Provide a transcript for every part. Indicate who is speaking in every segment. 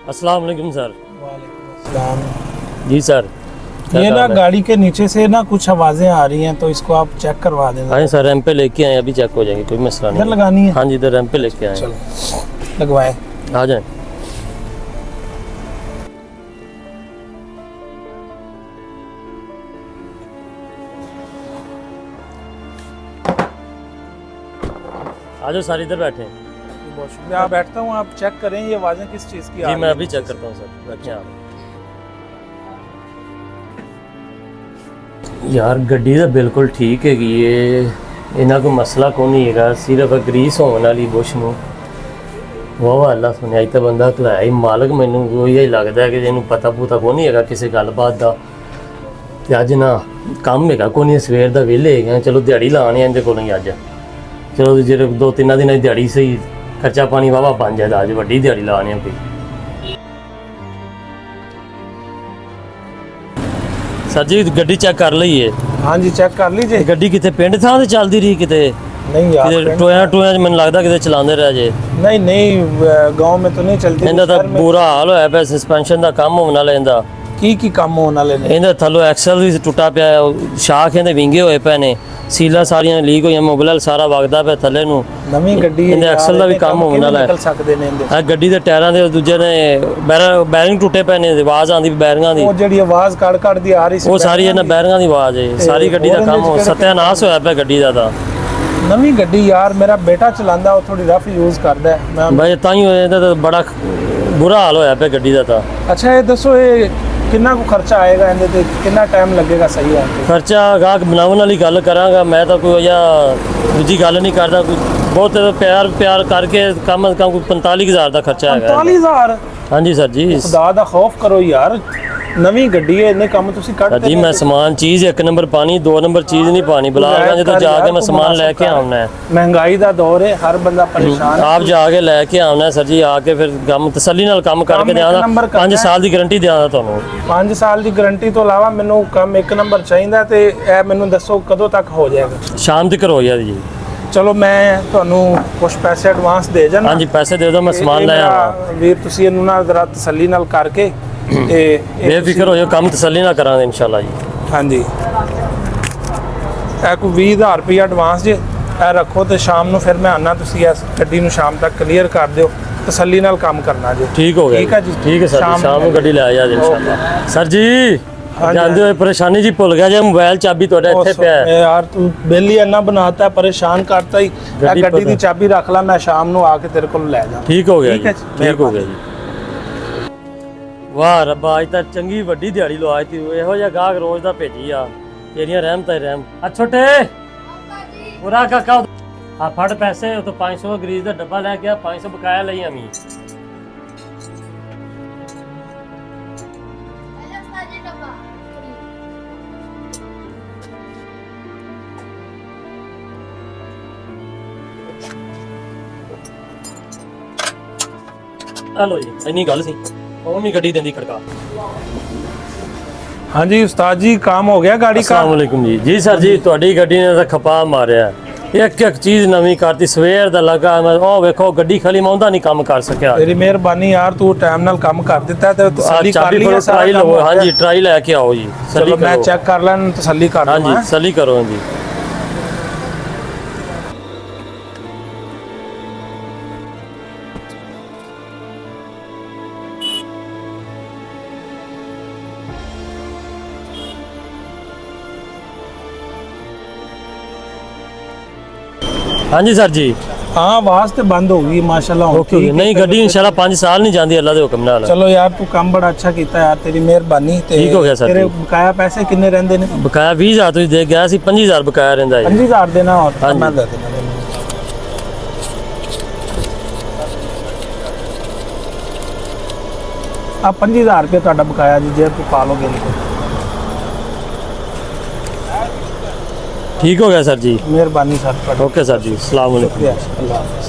Speaker 1: अस्सलाम वालेकुम सर।
Speaker 2: वालेकुम अस्सलाम।
Speaker 1: जी सर।
Speaker 2: ये ना गाड़ी के नीचे से ना कुछ आवाजें आ रही हैं, तो इसको आप चेक करवा देना।
Speaker 1: हाँ सर, रैम पे लेके आए, अभी चेक हो जाएंगे, कोई मसला नहीं।
Speaker 2: इधर लगानी है?
Speaker 1: हाँ जी, इधर रैम पे लेके आए।
Speaker 2: चलो लगवाएं।
Speaker 1: आ जाए। आ जाओ सर, इधर बैठे हैं।
Speaker 2: बहुत शुक्रिया। मैं बैठता हूँ, आप चेक करें ये आवाजें किस चीज़ की आ
Speaker 1: जी
Speaker 2: रही
Speaker 1: मैं
Speaker 2: हैं।
Speaker 1: अभी चेक करता हूँ सर, बैठे आप। यार गड्डी तो बिल्कुल ठीक है कि ये इन्हों को मसला को नहीं है, सिर्फ ग्रीस होने वाली बुश में वाह अल्लाह सुनिया तो बंदा खलाया ही मालक। मैनू यही लगता है कि इन्हू पता पुता को नहीं है किसी गलबात का। तो अज ना काम है को नहीं, सवेर का वेले है, चलो दिहाड़ी लाने इंजे को नहीं अज। चलो जो 2-3 दिन की दिहाड़ी सही खर्चा पानी वाह बन जाए, अज वड्डी दिहाड़ी लाने कोई। सर जी गड्डी चेक कर लईए।
Speaker 2: हाँ जी चेक कर लीजिए।
Speaker 1: गड्डी कितने पिंड थां ते चलती रही, किते
Speaker 2: नहीं यार
Speaker 1: टोया च मैनूं लगदा किते चलांदे रह जे।
Speaker 2: नहीं गांव में तो नहीं चलती।
Speaker 1: इहदा तां बुरा हाल होया पिया, सस्पेंशन दा काम होण वाला इहदा।
Speaker 2: की काम होने वाले ने?
Speaker 1: इहदा थल्लों एक्सल भी टुੱਟਾ ਪਿਆ, शाख इहदे विंगे होए पए ने, सीलां सारियां लीक होईयां, मोबाइल सारा वगदा पिया थल्ले नूं।
Speaker 2: नवीं गड्डी है,
Speaker 1: इहदे एक्सल दा भी काम होण वाला है।
Speaker 2: निकल सकदे ने इहदे।
Speaker 1: आ गड्डी दे टायरां दे दूजे ने बैरिंग टुੱਟੇ पए ने, आवाज़ आंदी बैरिंगां दी।
Speaker 2: ਉਹ ਜਿਹੜੀ ਆਵਾਜ਼ ਕੜ ਦੀ ਆ ਰਹੀ ਸੀ,
Speaker 1: ਉਹ ਸਾਰੀ ਇਹਨਾਂ ਬੈਰਿੰਗਾਂ ਦੀ ਆਵਾਜ਼ ਹੈ। ਸਾਰੀ ਗੱਡੀ ਦਾ ਕੰਮ ਸਤਿਆਨਾਸ਼ ਹੋਇਆ ਪਿਆ ਗੱਡੀ ਦਾ ਤਾਂ।
Speaker 2: ਨਵੀਂ ਗੱਡੀ ਯਾਰ ਮੇਰਾ ਬੇਟਾ ਚਲਾਉਂਦਾ, ਉਹ ਥੋੜੀ ਰਫ ਯੂਜ਼ ਕਰਦਾ ਹੈ। ਮੈਂ
Speaker 1: ਬਾਈ ਤਾਂ ਹੀ ਇਹਦਾ ਤਾਂ ਬੜਾ ਬੁਰਾ ਹਾਲ ਹੋਇਆ ਪਿਆ ਗੱਡੀ ਦਾ ਤਾਂ।
Speaker 2: ਅੱਛਾ ਇਹ ਦੱਸੋ ਇਹ ਕਿੰਨਾ ਕੁ ਖਰਚਾ ਆਏਗਾ ਇਹਦੇ ਤੇ, ਕਿੰਨਾ ਟਾਈਮ ਲੱਗੇਗਾ ਸਹੀ ਹੋਣ ਤੇ?
Speaker 1: ਖਰਚਾ ਗਾਹਕ ਬਣਾਉਣ ਵਾਲੀ ਗੱਲ ਕਰਾਂਗਾ ਮੈਂ ਤਾਂ, ਕੋਈ ਜਾਂ ਦੂਜੀ ਗੱਲ ਨਹੀਂ ਕਰਦਾ। ਕੋਈ ਬਹੁਤ ਪਿਆਰ ਕਰਕੇ ਕਮ ਅਜ਼ ਕਮ ਕੋਈ 45,000 ਦਾ ਖਰਚਾ ਹੈਗਾ।
Speaker 2: 45,000?
Speaker 1: ਹਾਂਜੀ ਸਰ ਜੀ।
Speaker 2: ਖੁਦਾ ਦਾ ਖੌਫ ਕਰੋ ਯਾਰ, ਨਵੀਂ ਗੱਡੀ ਹੈ, ਇੰਨੇ ਕੰਮ ਤੁਸੀਂ ਕੱਢਦੇ
Speaker 1: ਜੀ ਮੈਂ ਸਮਾਨ ਚੀਜ਼ 1 ਨੰਬਰ ਪਾਣੀ, 2 ਨੰਬਰ ਚੀਜ਼ ਨਹੀਂ ਪਾਣੀ। ਬੁਲਾ ਜਦੋਂ ਜਾ ਕੇ ਮੈਂ ਸਮਾਨ ਲੈ ਕੇ ਆਉਣਾ ਹੈ।
Speaker 2: ਮਹਿੰਗਾਈ ਦਾ ਦੌਰ ਹੈ, ਹਰ ਬੰਦਾ ਪਰੇਸ਼ਾਨ ਹੈ।
Speaker 1: ਆਪ ਜਾ ਕੇ ਲੈ ਕੇ ਆਉਣਾ ਸਰ ਜੀ, ਆ ਕੇ ਫਿਰ ਕੰਮ ਤਸੱਲੀ ਨਾਲ ਕੰਮ ਕਰਕੇ ਦਿਆਂਗਾ। 5 ਸਾਲ ਦੀ ਗਾਰੰਟੀ ਦਿਆਂਗਾ ਤੁਹਾਨੂੰ।
Speaker 2: 5 ਸਾਲ ਦੀ ਗਾਰੰਟੀ ਤੋਂ ਇਲਾਵਾ ਮੈਨੂੰ ਕੰਮ 1 ਨੰਬਰ ਚਾਹੀਦਾ, ਤੇ ਇਹ ਮੈਨੂੰ ਦੱਸੋ ਕਦੋਂ ਤੱਕ ਹੋ ਜਾਏਗਾ?
Speaker 1: ਸ਼ਾਮ ਤੱਕ ਹੋ ਜਾਏ ਜੀ।
Speaker 2: ਚਲੋ ਮੈਂ ਤੁਹਾਨੂੰ ਕੁਝ ਪੈਸੇ ਐਡਵਾਂਸ ਦੇ ਜਾਣਾ।
Speaker 1: ਹਾਂਜੀ ਪੈਸੇ ਦੇ ਦਿਓ, ਮੈਂ ਸਮਾਨ ਲੈ ਆਵਾਂ।
Speaker 2: ਵੀਰ ਤੁਸੀਂ ਇਹਨੂੰ ਨਾ ਜ਼ਰਾ ਤਸੱਲੀ ਨਾਲ ਕਰਕੇ ਤੇ
Speaker 1: ਬੇਫਿਕਰ ਹੋ ਜਾਓ, ਕੰਮ ਤਸੱਲੀ ਨਾਲ ਕਰਾਂਗੇ ਇਨਸ਼ਾਅੱਲਾ ਜੀ।
Speaker 2: ਹਾਂਜੀ ਇਹ ਕੋਈ 20,000 ਰੁਪਏ ਐਡਵਾਂਸ ਜੇ ਇਹ ਰੱਖੋ, ਤੇ ਸ਼ਾਮ ਨੂੰ ਫਿਰ ਮੈਂ ਆਣਾ, ਤੁਸੀਂ ਇਸ ਗੱਡੀ ਨੂੰ ਸ਼ਾਮ ਤੱਕ ਕਲੀਅਰ ਕਰ ਦਿਓ, ਤਸੱਲੀ ਨਾਲ ਕੰਮ ਕਰਨਾ ਜੀ।
Speaker 1: ਠੀਕ ਹੋ ਗਿਆ।
Speaker 2: ਠੀਕ ਹੈ ਜੀ।
Speaker 1: ਠੀਕ ਹੈ ਸਰ, ਸ਼ਾਮ ਨੂੰ ਗੱਡੀ ਲੈ ਆ ਜਾ ਇਨਸ਼ਾਅੱਲਾ। ਸਰ ਜੀ ਜਾਂਦੇ ਹੋਏ ਪਰੇਸ਼ਾਨੀ ਜੀ ਭੁੱਲ ਗਿਆ ਜੇ, ਮੋਬਾਈਲ ਚਾਬੀ ਤੁਹਾਡੇ ਇੱਥੇ ਪਿਆ ਹੈ।
Speaker 2: ਯਾਰ ਤੂੰ ਬੇਲੀ ਇੰਨਾ ਬਣਾਤਾ, ਪਰੇਸ਼ਾਨ ਕਰਤਾ ਹੀ। ਇਹ ਗੱਡੀ ਦੀ ਚਾਬੀ ਰੱਖ ਲੈ, ਮੈਂ ਸ਼ਾਮ ਨੂੰ ਆ ਕੇ ਤੇਰੇ ਕੋਲ ਲੈ ਜਾ।
Speaker 1: ਠੀਕ ਹੋ ਗਿਆ ਜੀ।
Speaker 2: ਠੀਕ
Speaker 1: ਠੀਕ ਹੋ ਗਿਆ ਜੀ। ਵਾਹ ਰੱਬਾ, ਅੱਜ ਤਾਂ ਚੰਗੀ ਵੱਡੀ ਦਿਹਾੜੀ ਲਵਾਈ ਤੀ। ਇਹੋ ਜਿਹਾ ਗਾਹਕ ਰੋਜ਼ ਦਾ ਭੇਜੀ ਆ, ਤੇਰੀਆਂ ਰਹਿਮਤਾਂ ਹੀ ਰਹਿਮ। ਆ ਛੋਟੇ ਪੂਰਾ ਕਾਕਾ ਆ ਫੜ ਪੈਸੇ, ਉਹ ਤੋਂ 500 ਗਰੀਸ ਦਾ ਡੱਬਾ ਲੈ ਕੇ ਆ, 500 ਬਕਾਇਆ ਲਈ ਆਵੀਂ। ਹਲੋ ਜੀ, ਇੰਨੀ ਗੱਲ ਸੀ। ਉਹ ਵੀ ਗੱਡੀ ਦਿੰਦੀ ਖੜਕਾ।
Speaker 2: ਹਾਂਜੀ ਉਸਤਾਦ ਜੀ ਕੰਮ ਹੋ ਗਿਆ ਗਾੜੀ ਦਾ?
Speaker 1: अस्सलाम वालेकुम जी। जी सर जी, ਤੁਹਾਡੀ ਗੱਡੀ ਨੇ ਤਾਂ ਖਪਾ ਮਾਰਿਆ। ਇੱਕ ਚੀਜ਼ ਨਵੀਂ ਕਰਤੀ, ਸਵੇਰ ਦਾ ਲੱਗਾ ਮੈਂ। ਉਹ ਵੇਖੋ ਗੱਡੀ ਖਾਲੀ ਮੌਂਦਾ ਨਹੀਂ ਕੰਮ ਕਰ ਸਕਿਆ।
Speaker 2: ਤੇਰੀ ਮਿਹਰਬਾਨੀ ਯਾਰ, ਤੂੰ ਟਾਈਮ ਨਾਲ ਕੰਮ ਕਰ ਦਿੱਤਾ ਤੇ ਤਸੱਲੀ ਕਰ ਲਈ ਹੈ।
Speaker 1: ਟਰਾਈ ਲਓ। ਹਾਂਜੀ ਟਰਾਈ ਲੈ ਕੇ ਆਓ ਜੀ।
Speaker 2: ਚਲੋ ਮੈਂ ਚੈੱਕ ਕਰ ਲੈਣ, ਤਸੱਲੀ ਕਰ ਲਵਾਂ।
Speaker 1: ਹਾਂਜੀ ਤਸੱਲੀ ਕਰੋ ਜੀ। हाँ जी सर जी।
Speaker 2: हाँ आवाज तो बंद होगी माशाल्लाह।
Speaker 1: ओके नहीं गड्डी इंशाल्लाह 5 साल नहीं जाती अल्लाह दे हुक्म नाल।
Speaker 2: चलो यार तू काम बड़ा अच्छा कीता यार, तेरी मेहरबानी।
Speaker 1: ठीक हो गया सर।
Speaker 2: तेरे बकाया पैसे किन्ने रहंदे ने?
Speaker 1: बकाया 20,000 तुसीं दे गया सी, 25,000 बकाया रहंदा है।
Speaker 2: 25,000 देना और
Speaker 1: हाँ
Speaker 2: मैं दे देना। आप 25,000 रुपये ਤੁਹਾਡਾ ਬਕਾਇਆ ਜੀ, ਜੇ ਤੂੰ ਪਾ ਲੋਗੇ ਨਹੀਂ।
Speaker 1: ठीक हो गया सर जी।
Speaker 2: मेहरबानी सर।
Speaker 1: ओके सर जी, अस्सलाम वालेकुम।
Speaker 2: अल्लाह हाफ़िज़।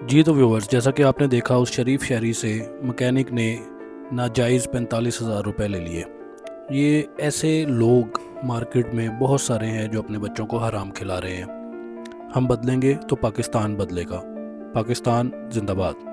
Speaker 3: जी तो व्यूवर्स, जैसा कि आपने देखा उस शरीफ शहरी से मकैनिक ने नाजायज़ 45,000 रुपये ले लिए। ये ऐसे लोग मार्केट में बहुत सारे हैं जो अपने बच्चों को हराम खिला रहे हैं। हम बदलेंगे तो पाकिस्तान बदलेगा। पाकिस्तान जिंदाबाद।